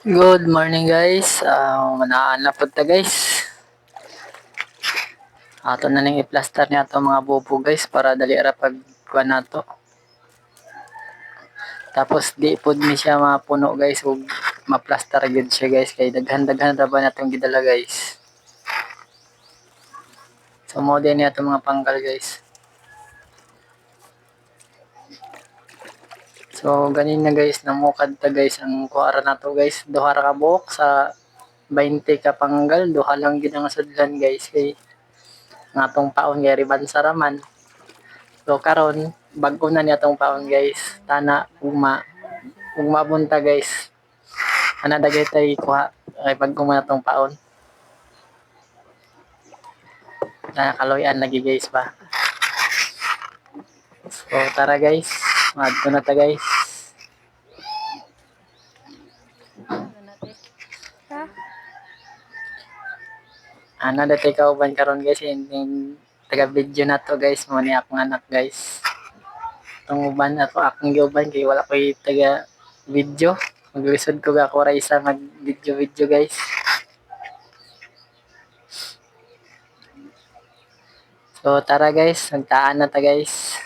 Good morning guys. Manaan na po ta guys. Ato na ning i-plaster niya ato mga bubo guys para dali ra pag kuan nato. Tapos di pud mi siya mapuno guys ug ma-plaster gyud siya guys kay daghan-daghan ra ba natong gidala guys. So mo din ni ato mga pangkal guys. So ganin na guys namukad ta guys ang kuara nato guys. Duha ra ka buok sa 20 ka panggal, duha lang gid ang sudlan guys kay nga atong paon kay ribansa raman. So karon bag-o na ni atong paon guys. Tana ugma bunta guys. Ana dagay tay kuha kay bag-o man atong paon. Nakakaloyan lagi guys ba. So tara guys, madto na ta guys. Ana dati kauban karon guys yung taga video na to guys mo ni akong anak guys. Tong uban ako akong giuban kay wala koy taga video. Maglisod ko ako ra isa mag video guys. So tara guys, nagtaan na ta guys.